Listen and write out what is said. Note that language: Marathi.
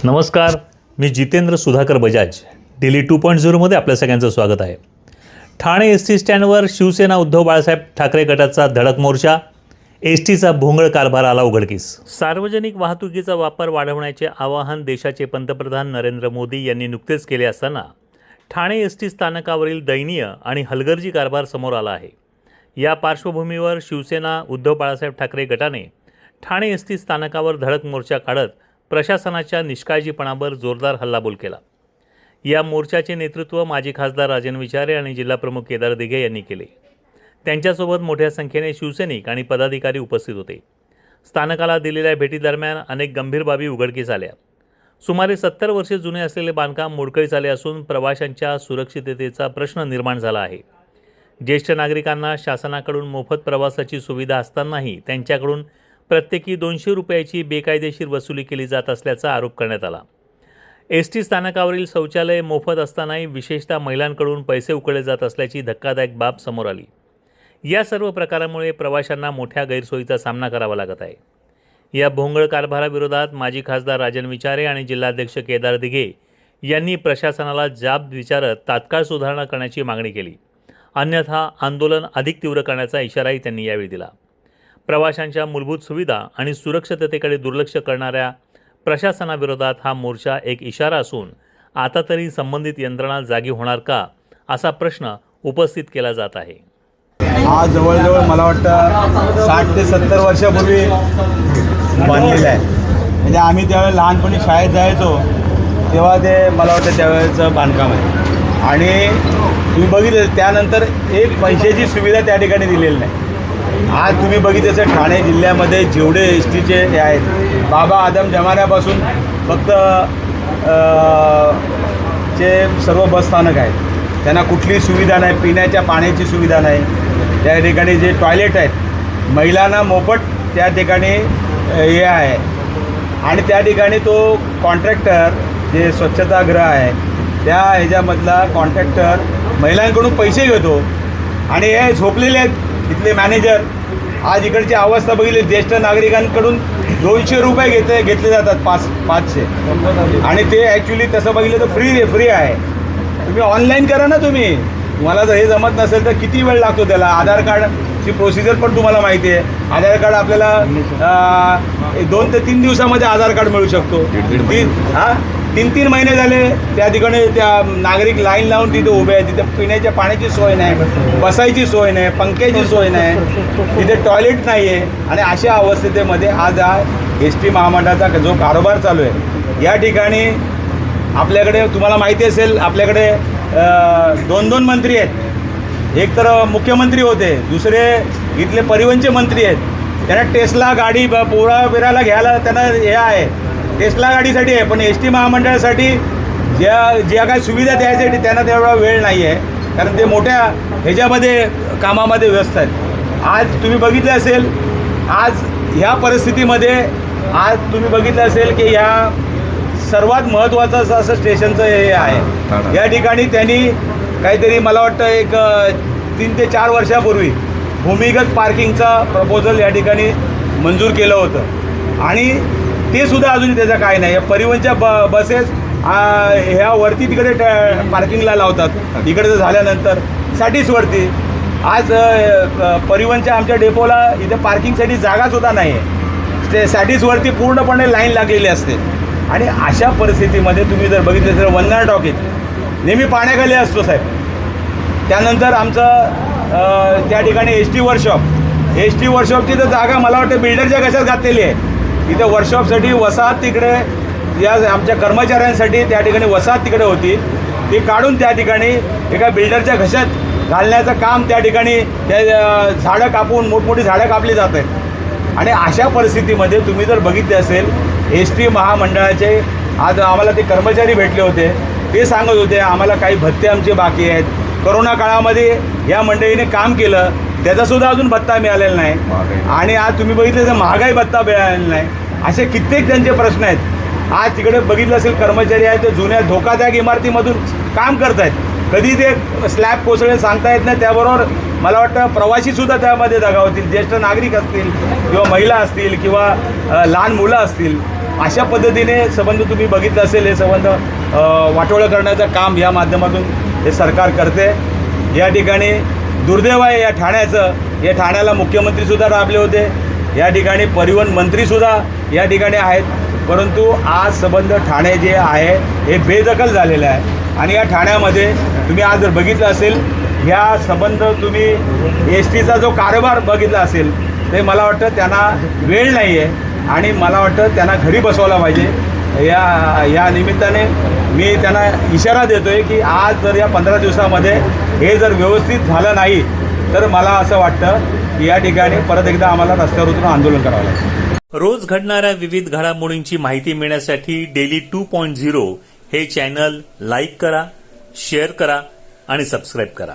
नमस्कार, मी जितेंद्र सुधाकर बजाज. डेली 2.0 मध्ये आपल्या सगळ्यांचं स्वागत आहे. ठाणे एस टी स्टँडवर शिवसेना उद्धव बाळासाहेब ठाकरे गटाचा धडक मोर्चा. एस टीचा भोंगळ कारभार आला उघडकीस. सार्वजनिक वाहतुकीचा वापर वाढवण्याचे आवाहन देशाचे पंतप्रधान नरेंद्र मोदी यांनी नुकतेच केले असताना ठाणे एस टी स्थानकावरील दयनीय आणि हलगर्जी कारभार समोर आला आहे. या पार्श्वभूमीवर शिवसेना उद्धव बाळासाहेब ठाकरे गटाने ठाणे एस टी स्थानकावर धडक मोर्चा काढत प्रशासनाच्या निष्काळजीपणावर जोरदार हल्लाबोल केला. या मोर्चाचे नेतृत्व माजी खासदार राजन विचारे आणि जिल्हाप्रमुख केदार दिघे यांनी केले. त्यांच्यासोबत मोठ्या संख्येने शिवसैनिक आणि पदाधिकारी उपस्थित होते. स्थानकाला दिलेल्या भेटीदरम्यान अनेक गंभीर बाबी उघडकीस आल्या. सुमारे 70 वर्षे जुने असलेले बांधकाम मोडकळीस आले असून प्रवाशांच्या सुरक्षिततेचा प्रश्न निर्माण झाला आहे. ज्येष्ठ नागरिकांना शासनाकडून मोफत प्रवासाची सुविधा असतानाही त्यांच्याकडून प्रत्येकी 200 रुपयाची बेकायदेशीर वसुली केली जात असल्याचा आरोप करण्यात आला. एस टी स्थानकावरील शौचालय मोफत असतानाही विशेषतः महिलांकडून पैसे उकळले जात असल्याची धक्कादायक बाब समोर आली. या सर्व प्रकारामुळे प्रवाशांना मोठ्या गैरसोयीचा सामना करावा लागत आहे. या भोंगळ कारभाराविरोधात माजी खासदार राजन विचारे आणि जिल्हाध्यक्ष केदार दिघे यांनी प्रशासनाला जाब विचारत तात्काळ सुधारणा करण्याची मागणी केली. अन्यथा आंदोलन अधिक तीव्र करण्याचा इशाराही त्यांनी यावेळी दिला. प्रवाशांच्या मूलभूत सुविधा आणि सुरक्षिततेकडे दुर्लक्ष करणाऱ्या प्रशासनाविरोधात हा मोर्चा एक इशारा असून आता तरी संबंधित यंत्रणा जागी होणार का असा प्रश्न उपस्थित केला जात आहे. हा जवळजवळ मला वाटतं 60 ते 70 वर्षापूर्वी बांधलेला आहे. म्हणजे आम्ही त्यावेळेस लहानपणी शाळेत जायचो तेव्हा ते मला वाटतं त्यावेळेचं बांधकाम आहे. आणि तुम्ही बघितलं त्यानंतर एक पैशाची सुविधा त्या ठिकाणी दिलेली नाही. आज तुम्ही बघितलं ठाणे जिल्ह्यामध्ये जेवढे एस टीचे हे आहेत, बाबा आदम जमान्यापासून फक्त जे सर्व बसस्थानक आहेत त्यांना कुठलीही सुविधा नाही, पिण्याच्या पाण्याची सुविधा नाही. त्या ठिकाणी जे टॉयलेट आहेत महिलांना मोफत त्या ठिकाणी हे आहे. आणि त्या ठिकाणी तो कॉन्ट्रॅक्टर जे स्वच्छतागृह आहे त्या ह्याच्यामधला कॉन्ट्रॅक्टर महिलांकडून पैसे घेतो आणि हे झोपलेले आहेत इथले मॅनेजर. आज इकडची अवस्था बघितली, ज्येष्ठ नागरिकांकडून 200 रुपये घेतले जातात 500. आणि ते ॲक्च्युली तसं बघितलं तर फ्री आहे. तुम्ही ऑनलाईन करा ना. तुम्हाला जर हे जमत नसेल तर किती वेळ लागतो त्याला. आधार कार्डची प्रोसिजर पण तुम्हाला माहिती आहे. आधार कार्ड आपल्याला 2 ते 3 दिवसामध्ये आधार कार्ड मिळू शकतो. 3 महिने झाले त्या ठिकाणी त्या नागरिक लाईन लावून तिथे उभे आहेत. तिथे पिण्याच्या पाण्याची सोय नाही, बसायची सोय नाही, पंख्याची सोय नाही, तिथे टॉयलेट नाही आहे. आणि अशा अवस्थेमध्ये आज हा एस टी महामंडळाचा जो कारभार चालू आहे या ठिकाणी आपल्याकडे तुम्हाला माहिती असेल आपल्याकडे 2 मंत्री आहेत. एक तर मुख्यमंत्री होते, दुसरे इथले परिवहनचे मंत्री आहेत. त्यांना टेस्ला गाडी पोराबिराला घ्यायला त्यांना हे आहे, टेस्ला गाडीसाठी आहे. पण एस टी महामंडळासाठी ज्या काही सुविधा द्यायसाठी त्यांना तेवढा वेळ नाही आहे, कारण ते मोठ्या ह्याच्यामध्ये कामामध्ये व्यस्त आहेत. आज तुम्ही बघितलं असेल, आज ह्या परिस्थितीमध्ये आज तुम्ही बघितलं असेल की ह्या सर्वात महत्त्वाचं असं स्टेशनचं हे आहे. या ठिकाणी त्यांनी काहीतरी मला वाटतं एक 3 ते 4 वर्षापूर्वी भूमिगत पार्किंगचा प्रपोजल या ठिकाणी मंजूर केलं होतं. आणि ते सुद्धा अजून त्याचं काय नाही. परिवहनच्या बसेस ह्या वरती तिकडे पार्किंगला लावतात. इकडे झाल्यानंतर सॅटिसवरती आज परिवहनच्या आमच्या डेपोला इथे पार्किंगसाठी जागासुद्धा नाही आहे. ते सॅटिसवरती पूर्णपणे लाईन लागलेली असते. आणि अशा परिस्थितीमध्ये तुम्ही जर बघितलं तर वंदना टॉकीज नेहमी पाण्याखाली असतो साहेब. त्यानंतर आमचं त्या ठिकाणी एस टी वर्कशॉपची तर जागा मला वाटतं बिल्डरच्या कशात घातलेली आहे. इथं वर्कशॉपसाठी वसाहत तिकडे या आमच्या कर्मचाऱ्यांसाठी त्या ठिकाणी वसाहत तिकडे होती, ती काढून त्या ठिकाणी एका बिल्डरच्या घशात घालण्याचं काम त्या ठिकाणी त्या झाडं कापून मोठमोठी झाडं कापली जात आहेत. आणि अशा परिस्थितीमध्ये तुम्ही जर बघितले असेल एस टी महामंडळाचे आज आम्हाला ते कर्मचारी भेटले होते. ते सांगत होते आम्हाला काही भत्ते आमचे बाकी आहेत. कोरोना काळामध्ये या मंडळीने काम केलं, त्याचासुद्धा अजून भत्ता मिळालेला नाही. आणि आज तुम्ही बघितलं तर महागाई भत्ता मिळालेला नाही. असे कित्येक त्यांचे प्रश्न आहेत. आज तिकडे बघितलं असेल कर्मचारी आहेत ते जुन्या धोकादायक इमारतीमधून काम करत आहेत. कधी ते स्लॅब कोसळेल सांगता येत नाही. त्याबरोबर मला वाटतं प्रवासीसुद्धा त्यामध्ये दगावतील. ज्येष्ठ नागरिक असतील किंवा महिला असतील किंवा लहान मुलं असतील. अशा पद्धतीने संबंध तुम्ही बघितलं असेल, हे संबंध वाटोळं करण्याचं काम या माध्यमातून हे सरकार करते. या ठिकाणी दुर्दैव आहे या ठाण्याचं. या ठाण्याला मुख्यमंत्रीसुद्धा राबले होते, या ठिकाणी परिवहन मंत्रीसुद्धा या ठिकाणी आहेत, परंतु आज संबंध ठाणे जे आहे हे बेदखल झालेलं आहे. आणि या ठाण्यामध्ये तुम्ही आज जर बघितलं असेल, ह्या संबंध तुम्ही एस टीचा जो कारभार बघितला असेल, ते मला वाटतं त्यांना वेळ नाही आहे आणि मला वाटतं त्यांना घरी बसवायला पाहिजे. या निमित्ताने मी त्यांना इशारा देतो आहे की आज जर या 15 दिवसामध्ये हे जर व्यवस्थित झालं नाही तर मला असं वाटतं की या ठिकाणी परत एकदा आम्हाला रस्त्यावर उतरून आंदोलन करावं लागेल. रोज घडणाऱ्या विविध घडामोडींची माहिती मिळण्यासाठी डेली 2.0 हे चॅनल लाईक करा, शेअर करा आणि सबस्क्राईब करा.